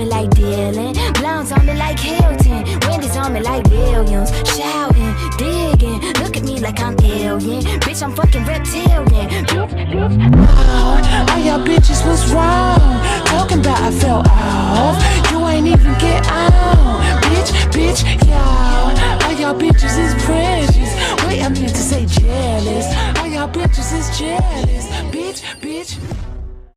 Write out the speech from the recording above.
me like Dylan, blondes on me like Hilton, Wendy's on me like Williams. Shouting, digging, look at me like I'm alien. Bitch, I'm fucking reptilian. All y'all bitches was wrong, talking about I fell off. You ain't even get on, bitch, y'all. All y'all bitches is precious. Wait, I meant to say jealous. All y'all bitches is jealous.